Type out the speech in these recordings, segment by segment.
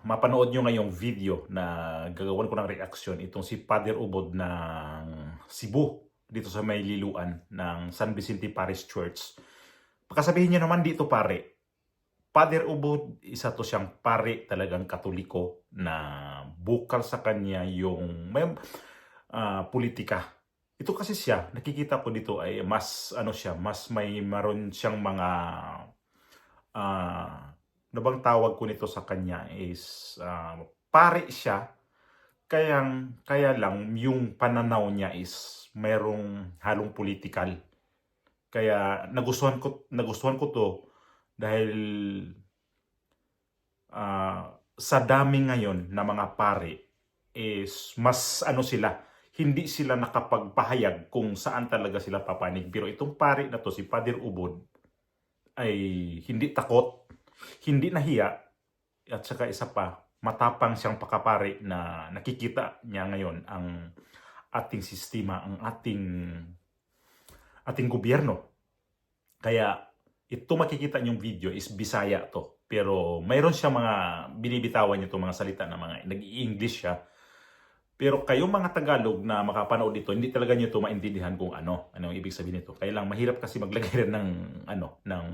mapanood nyo ngayong video na gagawan ko ng reaksyon itong si Father Ubod ng Cebu dito sa may liluan ng San Vicente Parish Church. Pagkasabihin nyo naman dito pare, Father Ubod, isa to siyang pare talagang Katoliko na bukal sa kanya yung may politika. Ito kasi siya, nakikita ko dito ay mas mas may maroon siyang mga bang tawag ko nito sa kanya is pare siya, kaya lang yung pananaw niya is mayroong halong political. Kaya nagustuhan ko to dahil sa dami ngayon na mga pare is mas sila, hindi sila nakapagpahayag kung saan talaga sila papanig. Pero itong pare na to, si Father Ubod, ay hindi takot, hindi nahiya, at saka isa pa, matapang siyang pakapare na nakikita niya ngayon ang ating sistema, ang ating gobyerno. Kaya ito makikita niyong video is Bisaya to. Pero mayroon siya mga binibitawan niyo mga salita na mga nag-i-English siya. Pero kayong mga Tagalog na makapanood dito, hindi talaga niyo to maintindihan kung ano ang ibig sabihin nito. Kaya lang mahirap kasi maglagay ng ng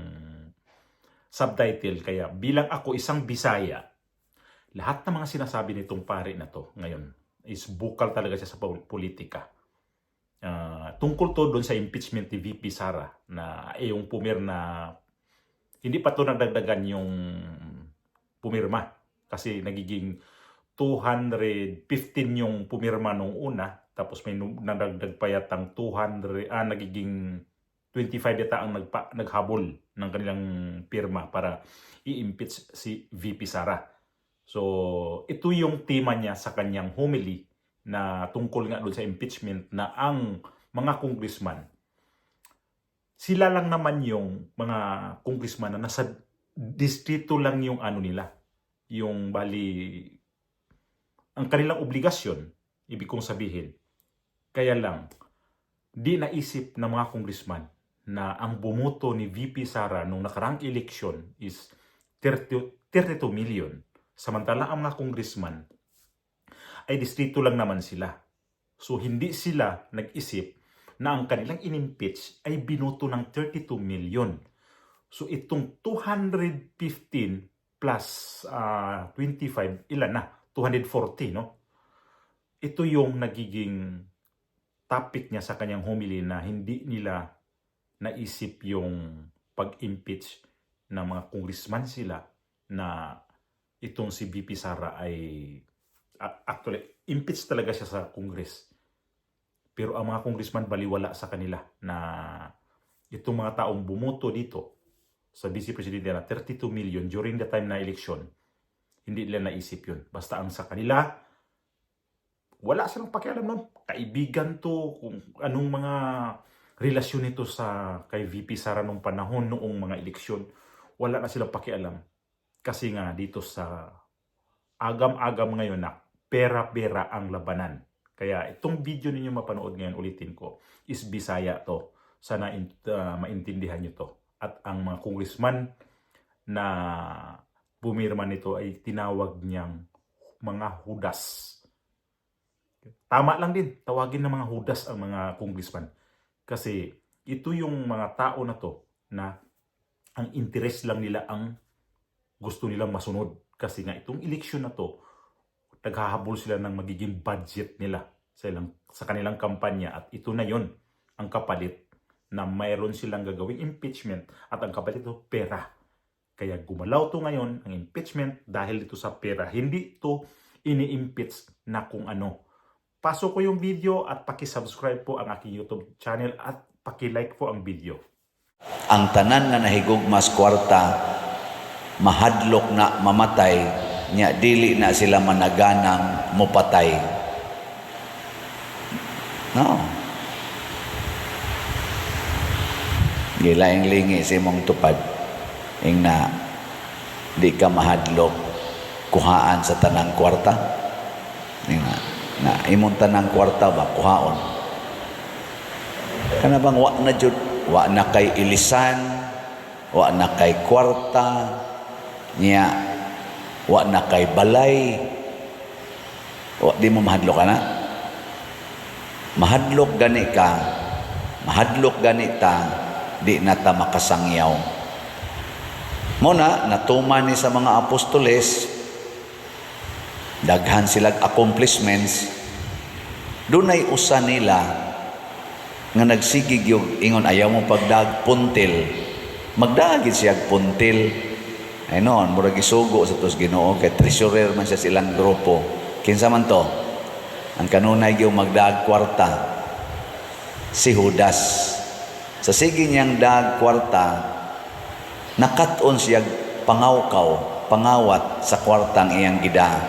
subtitle. Kaya bilang ako isang Bisaya, lahat ng mga sinasabi nitong pare na to ngayon is bukal talaga siya sa politika. Tungkol to doon sa impeachment ni VP Sara na yung pumirma, hindi pa to nagdagdagan yung pumirma kasi nagiging 215 yung pumirma nung una, tapos may nadagdag pa yatang 200, nagiging 25 yata ang naghabol ng kanilang pirma para i-impeach si VP Sara. So, ito yung tema niya sa kanyang homily na tungkol nga doon sa impeachment, na ang mga congressman, sila lang naman yung mga congressman na nasa distrito lang yung nila, yung bali ang kanilang obligasyon, ibig kong sabihin. Kaya lang, di naisip ng mga congressman na ang bumoto ni VP Sara nung nakaraang eleksyon is 32 million. Samantala ang mga congressman ay distrito lang naman sila. So hindi sila nag-isip na ang kanilang in-impeach ay binoto ng 32 million. So itong 215 plus 25, ilan na? 240, no? Ito yung nagiging topic niya sa kanyang homily na hindi nila naisip yung pag-impeach ng mga congressman sila, na itong si VP Sara ay actually impeach talaga siya sa Congress. Pero ang mga congressman baliwala sa kanila na itong mga taong bumoto dito sa Vice Presidente na 32 million during the time na election, hindi nila naisip yun. Basta ang sa kanila, wala silang pakialam nun. Kaibigan to, kung anong mga relasyon nito sa kay VP Sara nung panahon, noong mga eleksyon. Wala na silang pakialam. Kasi nga dito sa agam-agam ngayon na pera-pera ang labanan. Kaya itong video ninyo mapanood ngayon, ulitin ko, is Bisaya to. Sana maintindihan nyo to. At ang mga congressman na pumirma nito ay tinawag niyang mga hudas. Tama lang din, tawagin ng mga hudas ang mga congressman. Kasi ito yung mga tao na to na ang interes lang nila ang gusto nilang masunod. Kasi nga itong eleksyon na to, naghahabol sila ng magiging budget nila sa kanilang kampanya. At ito na yon ang kapalit, na mayroon silang gagawing impeachment at ang kapalit ito pera. Kaya gumalaw to ngayon ang impeachment dahil ito sa pera. Hindi ito ini-impeach na kung ano. Pasok ko yung video at paki-subscribe po ang aking YouTube channel at paki-like po ang video. Ang tanan nga nahigugmas kwarta, mahadlok na mamatay, nya dili na sila managanang mopatay. No. Gilaing-lingi si mong tupad. Ing na di ka mahadlok kuhaan sa tanang kwarta. Ing na imong tanang kwarta ba kuhaon. Kana bang wa na kay ilisan, wa na kay kwarta, niya wa na kay balay, wa di mo mahadlok ka na. Mahadlok gani ta, di na ta makasangyaw. Muna, natuman ni sa mga apostoles, daghan silang accomplishments, dunay usa nila nga nagsigig yung ingon ayaw mo pagdag puntil, magdagid siya puntil. Ay noon, murag isugo sa tos Ginoo kay treasurer man siya silang grupo. Kinsa man to? Ang kanunay yung magdag kwarta, si Judas. Sa sige niyang dag kwarta, nakat-on siya pangawat sa kwartang iyang gida.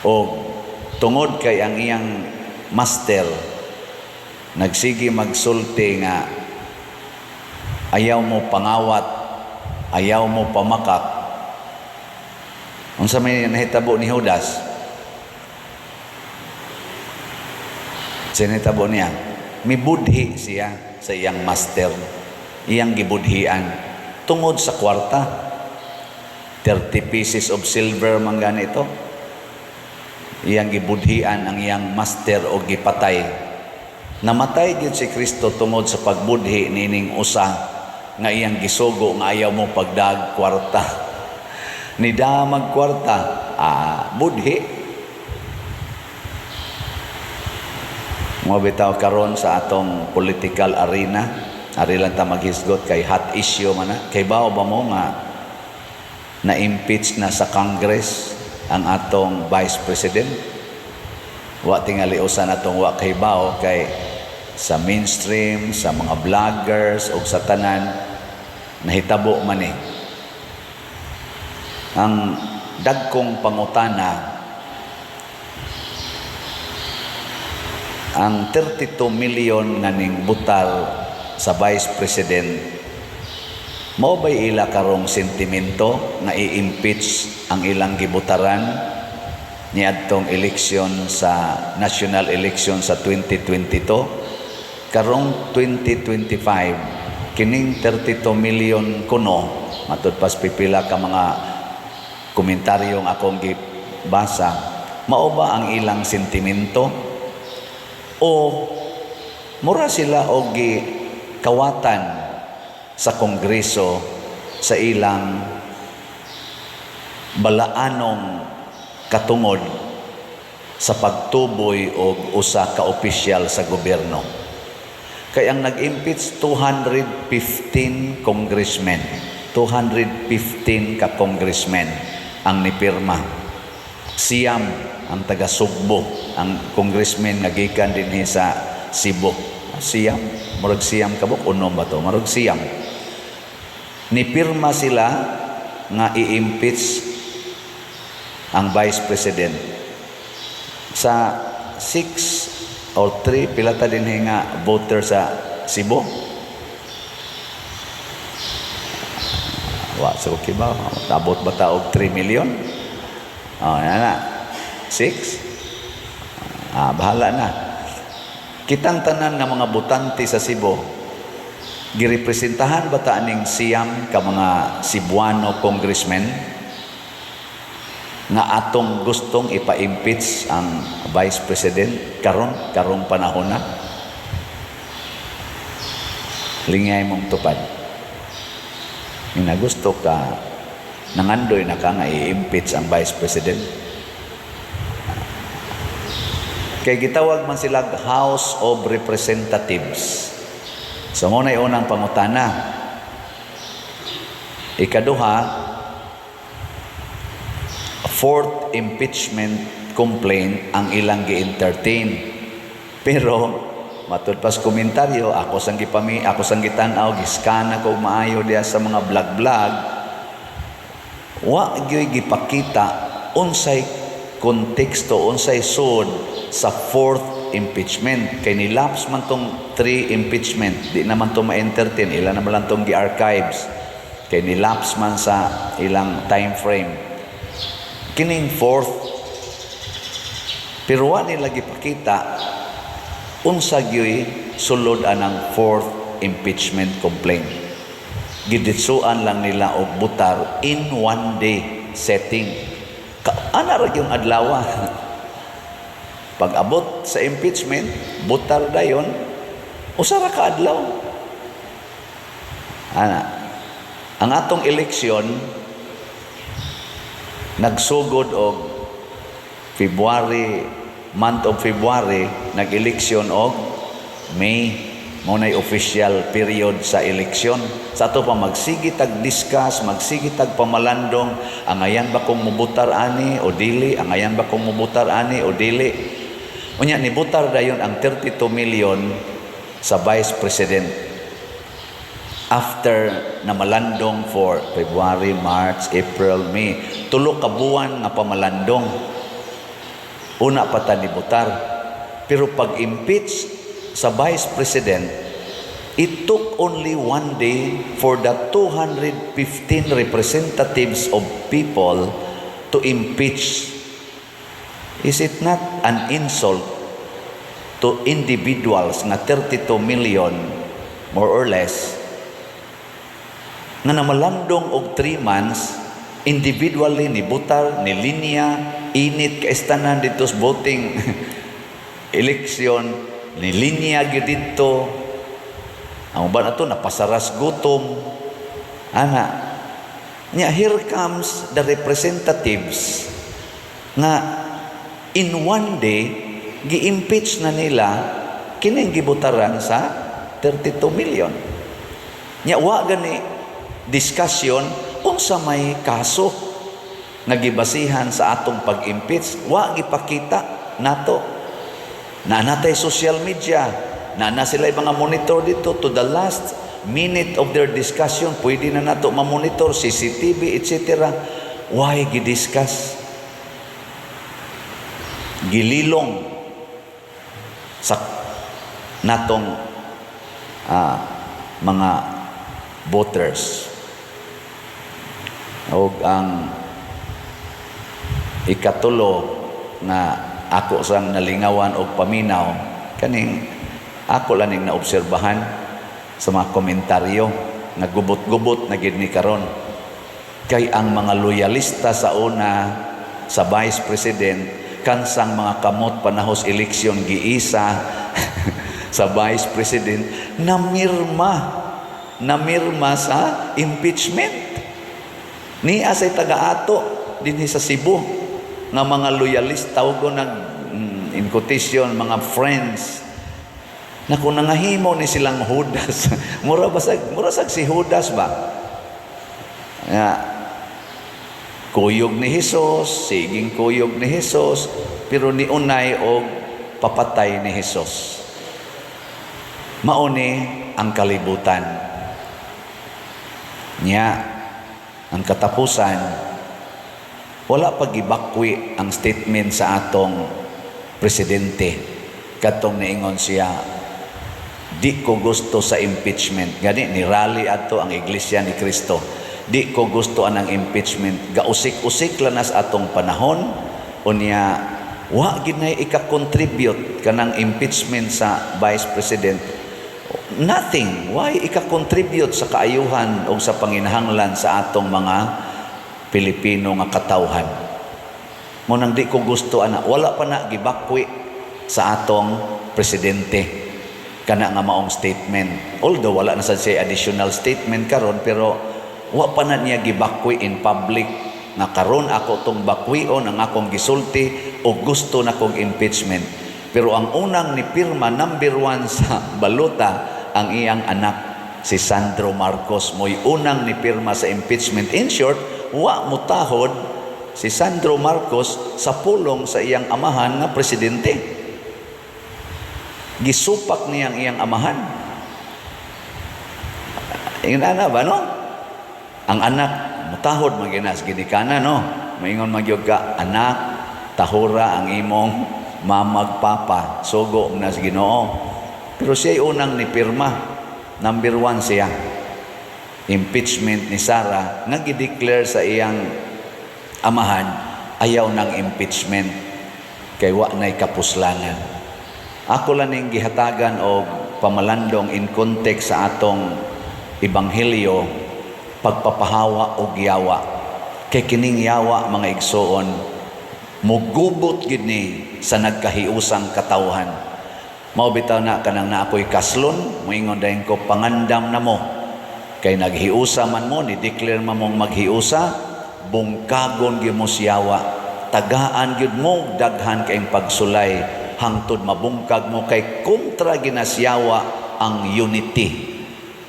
O tungod kay ang iyang master, nagsige magsulti nga ayaw mo pangawat, ayaw mo pamakak. Unsa may nahitabo ni Judas? Sinitabo niya, mibudhi siya sa iyang master, iyang gibudhian tungod sa kwarta. 30 pieces of silver man ganito, iyang gibudhian ang iyang master o gipatay. Namatay gyud si Kristo tungod sa pagbudhi nining usa nga iyang gisugo nga ayaw mo pagdag kwarta. Nida magkwarta, budhi. Mo bitaw karon sa atong political arena, ari lang ta maghisgot kay hot issue man na. Kay bao ba mo nga na-impeach na sa Congress ang atong Vice President? Wa tingali usa natong wa kay bao kay sa mainstream, sa mga vloggers o sa tanan nahitabo man eh. Ang dagkong pangutana, ang 32 million nga ning butal sa Vice President, mao ba'y ila karong sentimento na i-impeach ang ilang gibutaran niadtong eleksyon sa national election sa 2022? Karong 2025, kining 32 million kuno, matud pas pipila ka mga komentaryong akong gibasa, mao ba ang ilang sentimento? O mura sila og kawatan sa Kongreso sa ilang balaanong katungod sa pagtuboy og usa ka opisyal sa gobyerno. Kay ang nag-impeach 215 congressmen, 215 ka congressmen ang nipirma. Siyam ang taga Sugbo, ang congressman nga gikan dinhi sa Cebu. Siyam, murag siyam kabuk unom ba to? Murag siyam. Nipirma sila nga i-impeach ang Vice President. Sa 6 or 3 pila ta dinhi nga voter sa Cebu. Wa so okay ba? Tabot ba ta og 3 million? Na 6? Bahala na. Kitang tanan nga mga butante sa Cebu, girepresentahan ba ta aning siyam ka mga Cebuano congressmen nga atong gustong ipa-impeach ang Vice President karong panahon na? Lingay mong tupad. Ina gusto ka nangandoy na ka nga i-impeach ang Vice President. Kay gitawag man sila House of Representatives. So muna yung unang pangutana. Ikaduha, fourth impeachment complaint ang ilang gi-entertain. Pero matud pas komentaryo, ako sang gitanaw, giskana ko maayo diya sa mga vlog-vlog, wa gyoy gipakita unsay konteksto, unsay sud sa fourth impeachment. Kay nilaps man tong 3 impeachment, di naman to ma-entertain, ilan naman lang tong gi-archives. Kay nilaps man sa ilang time frame. Kining fourth, pero wa nila gipakita unsa gyoy sulod anang fourth impeachment complaint. Giditsuan lang nila og butar in one day. setting. Ana ra yung adlaw. Pag abot sa impeachment, butar dayon, usara ka adlaw. Ana, ang atong eleksyon nagsugod og month of February, nag-eleksyon og May. Muna'y official period sa eleksyon. Sa ato pa magsigi tag-discuss, magsigi tag-pamalandong, angayan ba kung mubutar ani o dili, angayan ba kung mubutar ani o dili. Unya, nibutar dayon ang 32 million sa Vice President. After na malandong for February, March, April, May. 3 ka buwan nga pamalandong. Una pa ta nibutar. Pero pag-impeach sa Vice President, it took only 1 day for the 215 representatives of people to impeach. Is it not an insult to individuals nga 32 million, more or less, nga namalandong og 3 months, individually ni butar, ni linya, init kaistanan dito sa voting eleksyon, ni linya gyud dito. Ang uban ato napasaras gutom. Ana. Nya, here comes the representatives nga in 1 day gi-impeach na nila kining gibutaran sa 32 million. Nya, wa gani discussion unsa may kaso nga gibasihan sa atong pag-impeach. Wa gipakita nato. Natay social media, na sila mga monitor dito to the last minute of their discussion, pwede na nato ma-monitor, CCTV, etc. Why gidiscuss? Gililong sa natong mga voters. O ang ikatulo na ako sang nalingawan og paminaw, kaning ako laning naobserbahan sa mga komentaryo, nagubot-gubot na gid ni karon. Kay ang mga loyalista sa una sa Vice President, kansang mga kamot panahos eleksyon giisa sa Vice President, namirma sa impeachment. Ni asay taga-ato dinhi sa Cebu nga mga loyalista o in quotation, mga friends, na kung nangahimo ni silang Judas, mura sag si Judas ba? Kuyog ni Jesus, siging kuyog ni Jesus, pero ni unay og papatay ni Jesus. Mauni ang kalibutan. Nya, ang katapusan, wala pag-ibakwi ang statement sa atong presidente. Katong niingon siya, di ko gusto sa impeachment. Gani, ni rally ato ang Iglesia ni Cristo. Di ko gusto anang impeachment. Gausik-usik lanas atong panahon. Unya, wa ginay ika-contribute kanang impeachment sa Vice President. Nothing. Why ika-contribute sa kaayuhan o sa panginahanglan sa atong mga Pilipino nga katawhan? Munang di ko gusto ana, wala pa na gibakwi sa atong presidente kana nga maong statement. Although wala na sad siya additional statement karon, pero wa pa na niya gibakwi in public nga karon ako tong bakwion ang akong gisulti o gusto na kong impeachment. Pero ang unang ni pirma number 1 sa balota ang iyang anak si Sandro Marcos, mo'y unang ni pirma sa impeachment. In short, wa mutahod si Sandro Marcos sa pulong sa iyang amahan nga presidente. Gisupak niyang iyang amahan. Ingon ana ba, no? Ang anak mutahod maginas ginikana, no? Maingon magyud ka, anak, tahura ang imong mamagpapa, sugo na sa Ginoo. Pero siya unang ni pirma. Number 1 siya. Impeachment ni Sarah nga gi-declare sa iyang amahan, ayaw ng impeachment kay wa nay kapuslanan. Ako lang ning gihatagan og pamalandong in context sa atong ebanghelyo, pagpapahawa og yawa. Kay kining yawa mga igsoon, mugubot gid ni sa nagkahiusang katawhan. Mao bitaw na kanang na ako'y kaslon, moingon dayon ko pangandam na mo. Kay naghiusa man mo, ni-declare man mong maghiusa, bungkagon gyud mo siyawa. Tagaan gyud mo daghan kayong pagsulay hangtod mabungkag mo kay kontra ginasyawa ang unity.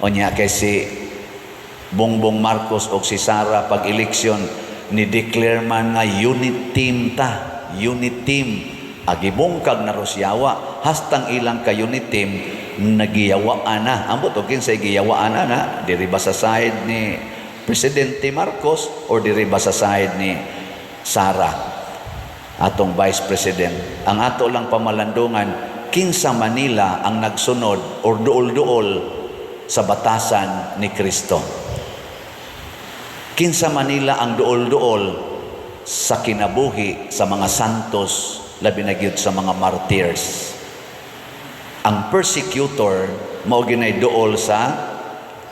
Onya kay si Bongbong Marcos o si Sara pag eleksyon ni-declare man nga unit team ta, unit team. Agibungkag na Rosyawa, hastang ilang ka unit team, nagiyawaan na. Ambot o kinsay giyawaan na, diri ba sa side ni Presidente Marcos o diri ba sa side ni Sara, atong Vice President. Ang ato lang pamalandungan, kinsa Manila ang nagsunod or duol-duol sa batasan ni Kristo. Kinsa Manila ang duol-duol sa kinabuhi sa mga santos, labi na gyud sa mga martyrs. Ang persecutor mao ginay duol sa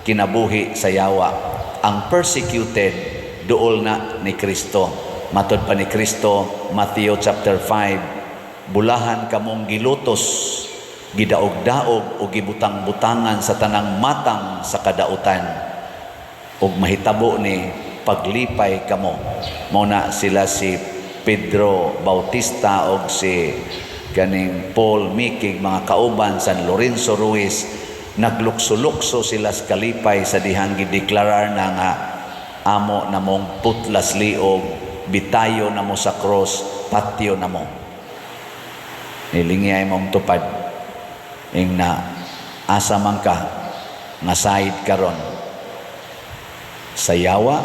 kinabuhi sa yawa. Ang persecuted duol na ni Kristo. Matod pa ni Kristo, Matthew chapter 5, bulahan kamong gilutos, gidaog-daog o gibutang-butangan sa tanang matang sa kadautan, ug mahitabo ni paglipay kamo. Mao na sila si Pedro Bautista o si kaning Paul Mikig, mga kauban San Lorenzo Ruiz, naglukso-lukso sila sa kalipay sa dihang gideklarar na nga amo na mong putlas liog, bitayo na mo sa cross, patio na mo. Nilingiyay mong tupad ing na asa man ka nga side karon, sa yawa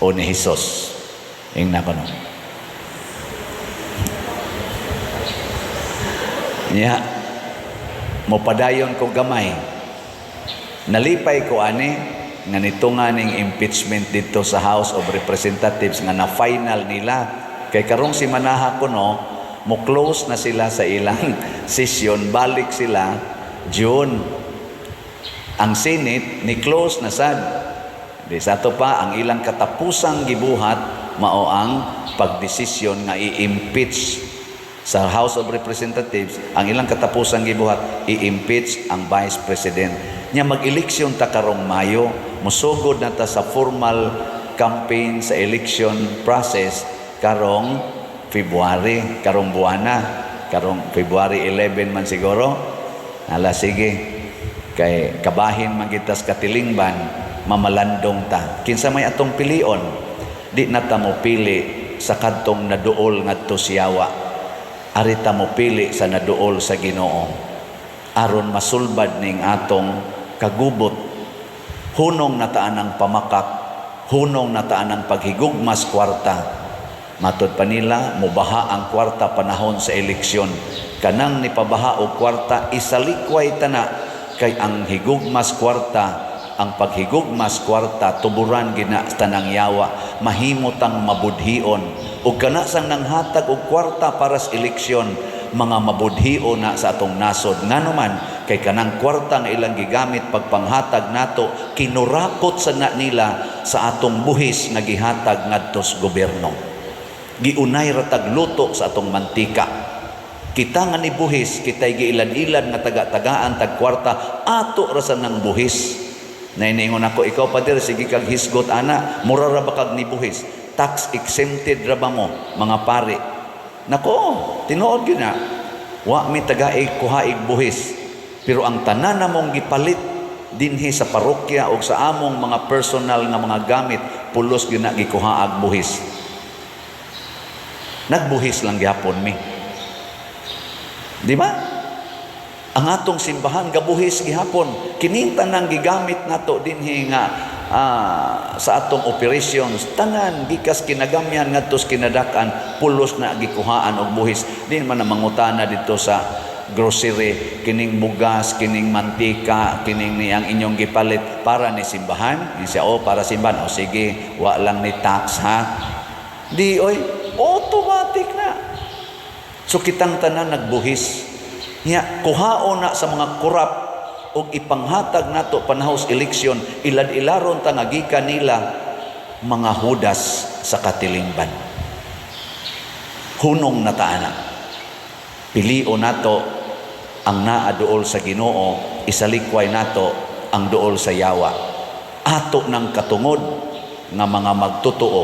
o ni Hesus. Ing na kono. Nya, mopadayon ko gamay. Nalipay ko ani nga nitunga ning impeachment dito sa House of Representatives nga na final nila. Kay karong si manaha ko no, mo close na sila sa ilang session, balik sila June. Ang Senate ni close na sad. Di sa to pa ang ilang katapusang gibuhat mao ang pagdesisyon nga i-impeach sa House of Representatives. Ang ilang katapusang gibuhat i-impeach ang Vice President. Nya mag-eleksyon ta karong Mayo, musugod na ta sa formal campaign sa election process karong February, karong buwana, karong February 11 man siguro. Ala sige, kay kabahin man kita sa katilingban, mamalandong ta. Kinsa may atong pilion, di na ta mo pili sa kadtong naduol ngadto siyawa. Arita mo pili sa naduol sa Ginoo aron masulbad ning atong kagubot. Hunong nataan ang pamakak, hunong nataan ang paghigugmas kwarta. Matod pa nila, mubaha ang kwarta panahon sa eleksyon. Kanang nipabaha o kwarta, isalikway tana. Kay ang higugmas kwarta, ang paghigugmas kwarta, tuburan gina tanang yawa, mahimotang mabudhion. O kana sang nanghatag og kwarta para sa eleksyon, mga mabudhion na sa atong nasod. Ngano man, kay kanang kwarta nga ilang gigamit pagpanghatag nato, kinurakot sa na nila sa atong buhis nga gihatag ngadto sa gobyerno. Giunay ratag luto sa atong mantika. Kita nga ni buhis, kita'y giilan-ilan nga taga-tagaan tag kwarta, ato ra sa nang buhis. Naingon ako, ikaw pa dir, sige kag hisgot ana, mura ra ba kag ni buhis? Tax exempted ra ba mo, mga pare? Nako, tinuod gyud na. Wa mi taga-ig kuhaig buhis. Pero ang tanan namong gipalit dinhi sa parokya o sa among mga personal nga mga gamit, pulos gyud na gikuhaag buhis. Nagbuhis lang gyapon mi. Di ba? Ang atong simbahan gabuhis gihapon. Kining tanang gigamit nato dinhi nga sa atong operations, tanan gikas kinagamyan ngadto sa kinadakan, pulos na gikuhaan og buhis. Di man na mangutana dito sa grocery, kining bugas, kining mantika, kining niyang inyong gipalit para ni simbahan. Siya, para simbahan. O sige, wa lang ni tax ha. Di oy, automatic na. So kitang tanan nagbuhis. Nya kuhaon na sa mga korap og ipanghatag nato panahos eleksyon, ilad-ilaron ta nga gikan nila mga hudas sa katilingban. Hunong na taana. Pilio nato ang naa duol sa Ginoo, isalikway nato ang duol sa yawa. Ato ng katungod nga mga magtotoo,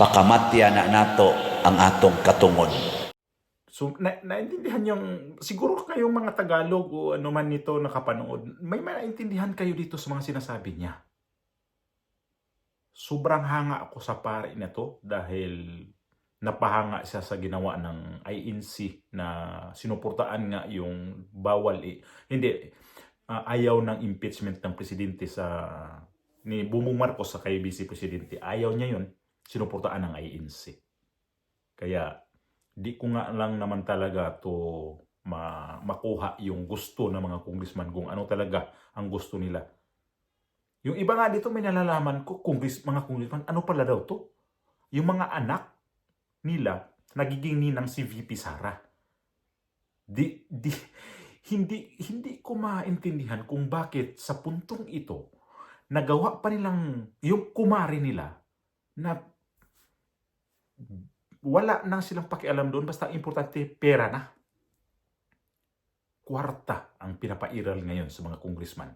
pakamatya na nato ang atong katungod. So, naintindihan yung, siguro kayong mga Tagalog o ano man nito nakapanood, may maintindihan kayo dito sa mga sinasabi niya. Sobrang hanga ako sa pari na to dahil napahanga siya sa ginawa ng INC na sinuportaan nga yung ayaw ng impeachment ng presidente ni Bongbong Marcos sa kay Vice Presidente. Ayaw niya yun, sinuportaan ng INC. Kaya di ko nga lang naman talaga to makuha yung gusto ng mga congressman kung ano talaga ang gusto nila. Yung iba nga dito may nalalaman ko, mga congressman, ano pala daw to? Yung mga anak nila, nagiging ninang si VP Sara. Hindi ko maintindihan kung bakit sa puntong ito, nagawa pa nilang, yung kumari nila, na wala nang silang pakialam doon, basta importante pera na. Kwarta ang pinapairal ngayon sa mga congressman.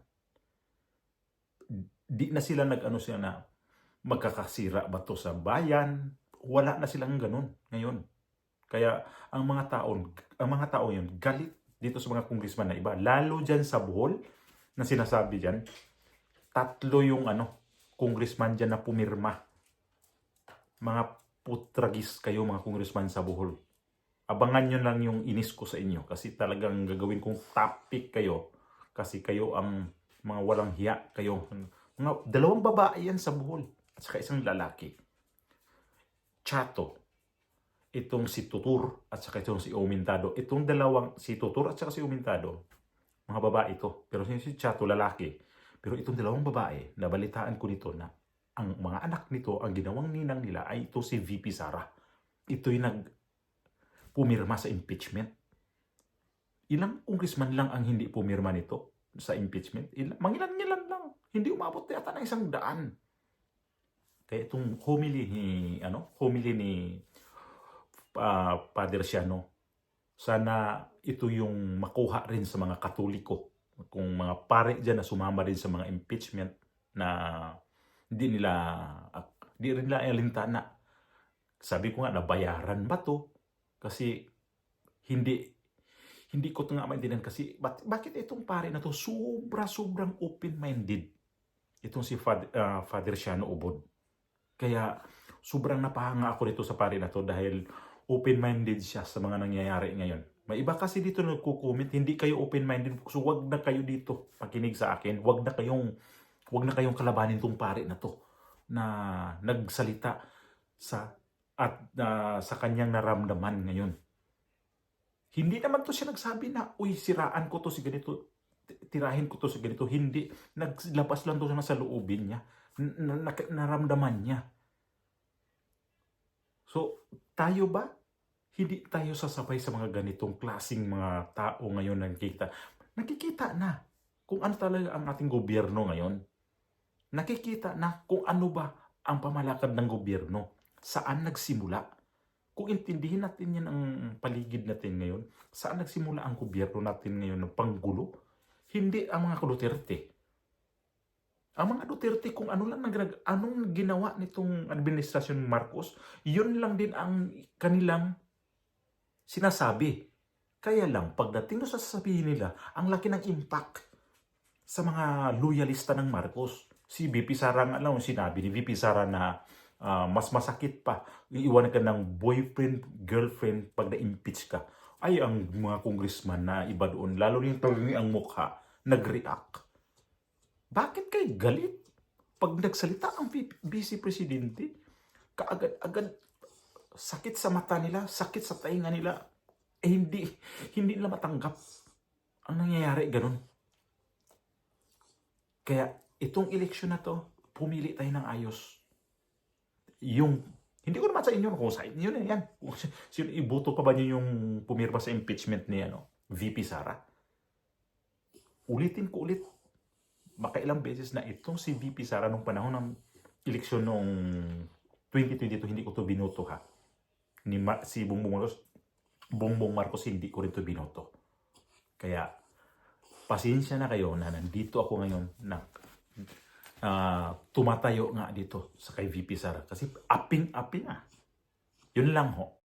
Di na sila sila na magkakasira ba to sa bayan? Wala na silang ganun ngayon. Kaya ang mga tao yun, galit dito sa mga congressman na iba. Lalo dyan sa Bohol, na sinasabi dyan, 3 yung congressman dyan na pumirma. Mga putragis kayo mga congressman sa Bohol. Abangan nyo lang yung inis ko sa inyo kasi talagang gagawin kong topic kayo kasi kayo ang mga walang hiya kayo. Mga 2 babae yan sa Bohol at saka 1 lalaki. Chato. Itong si Tutur at saka itong si Umintado. Itong si Tutur at saka si Umintado, mga babae ito. Pero si Chato, lalaki. Pero itong 2 babae, nabalitaan ko nito na ang mga anak nito, ang ginawang ninang nila ay ito si VP Sara. Ito'y pumirma sa impeachment. Ilang congressman lang ang hindi pumirma nito sa impeachment? Mangilan-ngilan lang. Hindi umabot yata ng 100. Kaya itong homily ni Father Siano, sana ito yung makuha rin sa mga Katoliko. Kung mga pare dyan na sumama rin sa mga impeachment na hindi rin nila alintana. Sabi ko nga, nabayaran ba to? Kasi hindi ko nga maintindihan kasi bakit itong pare na to sobrang open-minded. Itong si Father Siano Ubod. Kaya sobrang napahanga ako dito sa pare na to dahil open-minded siya sa mga nangyayari ngayon. May iba kasi dito nagko-comment, hindi kayo open-minded. So wag na kayo dito pakinig sa akin. Wag na kayong kalabanin tong pare na to na nagsalita sa kanyang naramdaman ngayon. Hindi naman to siya nagsabi na, uy, siraan ko to si ganito, tirahin ko to si ganito. Hindi. Naglabas lang to sa loobin niya. Naramdaman niya. So, tayo ba? Hindi tayo sasabay sa mga ganitong klaseng mga tao ngayon na nakikita na kung ano talaga ang ating gobyerno ngayon. Nakikita na kung ano ba ang pamalakad ng gobyerno. Saan nagsimula? Kung intindihin natin yan ang paligid natin ngayon, saan nagsimula ang gobyerno natin ngayon ng panggulo? Hindi ang mga Duterte. Ang mga Duterte, kung anong ginawa nitong administrasyon Marcos, yun lang din ang kanilang sinasabi. Kaya lang, pagdating sa sasabihin nila, ang laki ng impact sa mga loyalista ng Marcos. Si VP Sara nga lang, sinabi ni VP Sara na mas masakit pa, iiwan ka ng boyfriend, girlfriend pag na-impeach ka. Ay, ang mga congressman na iba doon, lalo yung talagang ang mukha, nag-react. Bakit kayo galit? Pag nagsalita ang Vice Presidente, kaagad-agad sakit sa mata nila, sakit sa tainga nila, hindi nila matanggap ang nangyayari ganun. Kaya itong eleksyon na to, pumili tayo ng ayos. Hindi ko naman sa inyo kung sa inyo na yan. Sino iboto pa ba niyo yung pumirma sa impeachment ni VP Sara? Ulitin ko ulit. Makailang beses na itong si VP Sara nung panahon ng eleksyon noong 2022, hindi ko to binoto ha. Si Bongbong Marcos, hindi ko rin to binoto. Kaya, pasensya na kayo na nandito ako ngayon na tumatayo nga dito sa kay VP Sara. Kasi aping-aping ah. Yun lang ho.